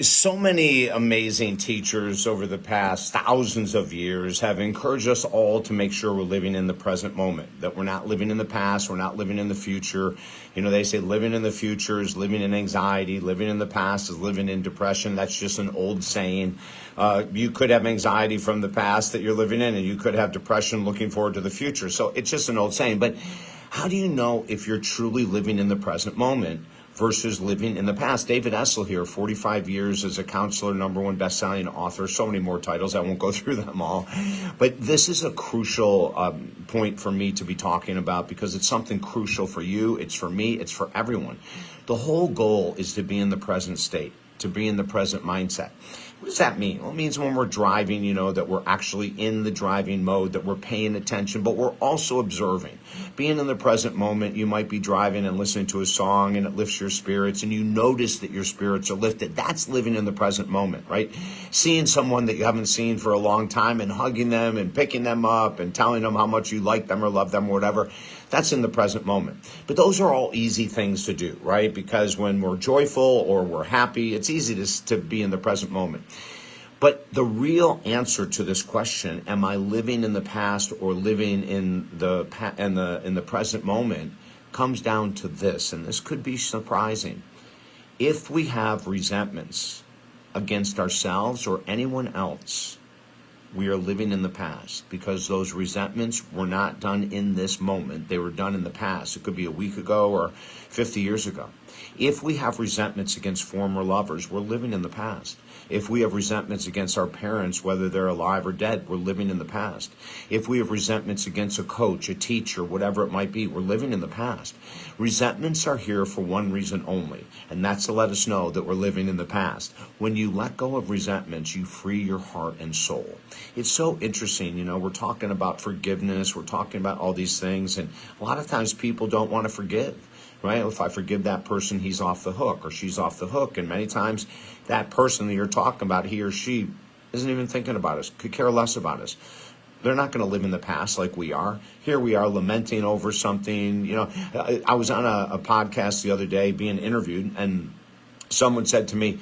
So many amazing teachers over the past thousands of years have encouraged us all to make sure we're living in the present moment, that we're not living in the past, we're not living in the future. You know, they say living in the future is living in anxiety, living in the past is living in depression. That's just an old saying. You could have anxiety from the past that you're living in, and you could have depression looking forward to the future. So it's just an old saying. But how do you know if you're truly living in the present moment versus living in the past? David Essel here, 45 years as a counselor, #1 best-selling author, so many more titles. I won't go through them all. But this is a crucial point for me to be talking about because it's something crucial for you. It's for me. It's for everyone. The whole goal is to be in the present state, to be in the present mindset. What does that mean? Well, it means when we're driving, that we're actually in the driving mode, that we're paying attention, but we're also observing. Being in the present moment, you might be driving and listening to a song and it lifts your spirits and you notice that your spirits are lifted. That's living in the present moment, right? Seeing someone that you haven't seen for a long time and hugging them and picking them up and telling them how much you like them or love them or whatever. That's in the present moment. But those are all easy things to do, right? Because when we're joyful or we're happy, it's easy to be in the present moment. But the real answer to this question, am I living in the past or living in the present moment, comes down to this, and this could be surprising. If we have resentments against ourselves or anyone else, we are living in the past because those resentments were not done in this moment. They were done in the past. It could be a week ago or 50 years ago. If we have resentments against former lovers, we're living in the past. If we have resentments against our parents, whether they're alive or dead, we're living in the past. If we have resentments against a coach, a teacher, whatever it might be, we're living in the past. Resentments are here for one reason only, and that's to let us know that we're living in the past. When you let go of resentments, you free your heart and soul. It's so interesting, we're talking about forgiveness, we're talking about all these things, and a lot of times people don't want to forgive. Right? If I forgive that person, he's off the hook or she's off the hook. And many times that person that you're talking about, he or she, isn't even thinking about us, could care less about us. They're not going to live in the past like we are. Here we are lamenting over something. I was on a podcast the other day being interviewed, and someone said to me,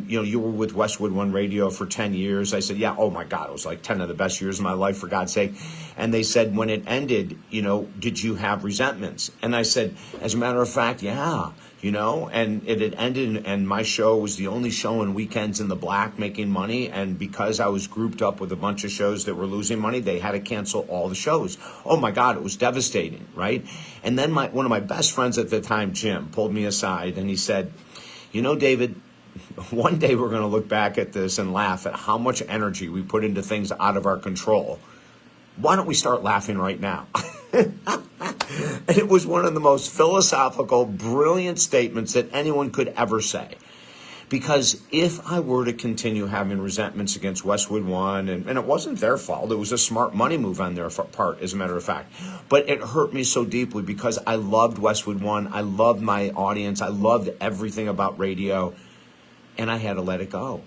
you were with Westwood One Radio for 10 years. I said, yeah, oh my God, it was like 10 of the best years of my life, for God's sake. And they said, when it ended, did you have resentments? And I said, as a matter of fact, yeah, and it had ended, and my show was the only show on weekends in the black making money. And because I was grouped up with a bunch of shows that were losing money, they had to cancel all the shows. Oh my God, it was devastating, right? And then one of my best friends at the time, Jim, pulled me aside and he said, David, one day we're going to look back at this and laugh at how much energy we put into things out of our control. Why don't we start laughing right now? And it was one of the most philosophical, brilliant statements that anyone could ever say. Because if I were to continue having resentments against Westwood One, and it wasn't their fault, it was a smart money move on their part, as a matter of fact. But it hurt me so deeply because I loved Westwood One. I loved my audience. I loved everything about radio. And I had to let it go.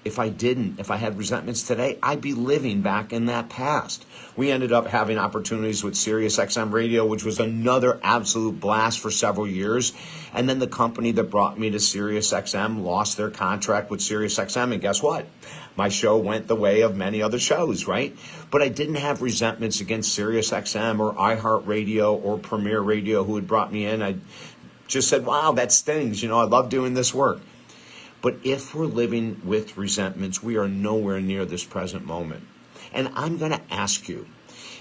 If I had resentments today, I'd be living back in that past. We ended up having opportunities with SiriusXM Radio, which was another absolute blast for several years. And then the company that brought me to SiriusXM lost their contract with SiriusXM. And guess what? My show went the way of many other shows, right? But I didn't have resentments against SiriusXM or iHeartRadio or Premier Radio who had brought me in. I just said, wow, that stings. I love doing this work. But if we're living with resentments, we are nowhere near this present moment. And I'm going to ask you,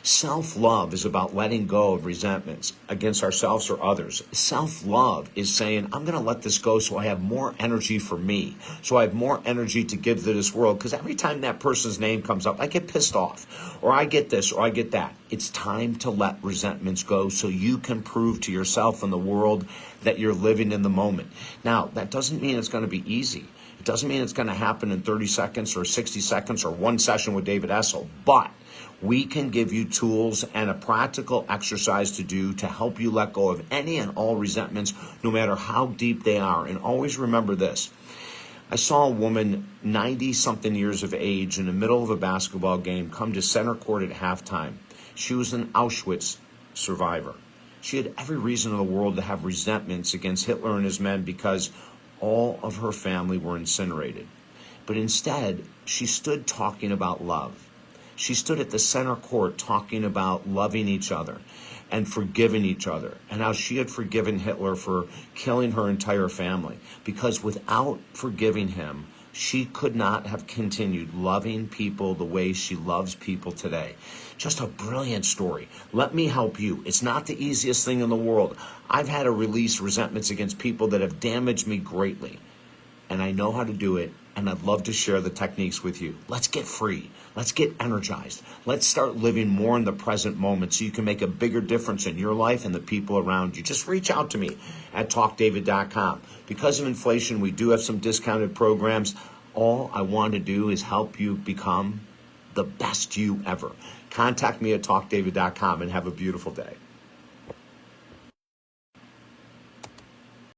self-love is about letting go of resentments against ourselves or others. Self-love is saying, I'm going to let this go so I have more energy for me, so I have more energy to give to this world. Because every time that person's name comes up, I get pissed off, or I get this, or I get that. It's time to let resentments go so you can prove to yourself and the world that you're living in the moment. Now, that doesn't mean it's going to be easy. It doesn't mean it's going to happen in 30 seconds or 60 seconds or one session with David Essel. But we can give you tools and a practical exercise to do to help you let go of any and all resentments, no matter how deep they are. And always remember this. I saw a woman, 90-something years of age, in the middle of a basketball game, come to center court at halftime. She was an Auschwitz survivor. She had every reason in the world to have resentments against Hitler and his men because all of her family were incinerated. But instead, she stood talking about love. She stood at the center court talking about loving each other and forgiving each other, and how she had forgiven Hitler for killing her entire family. Because without forgiving him, she could not have continued loving people the way she loves people today. Just a brilliant story. Let me help you. It's not the easiest thing in the world. I've had to release resentments against people that have damaged me greatly, and I know how to do it, and I'd love to share the techniques with you. Let's get free. Let's get energized. Let's start living more in the present moment so you can make a bigger difference in your life and the people around you. Just reach out to me at talkdavid.com. Because of inflation, we do have some discounted programs. All I want to do is help you become the best you ever. Contact me at talkdavid.com and have a beautiful day.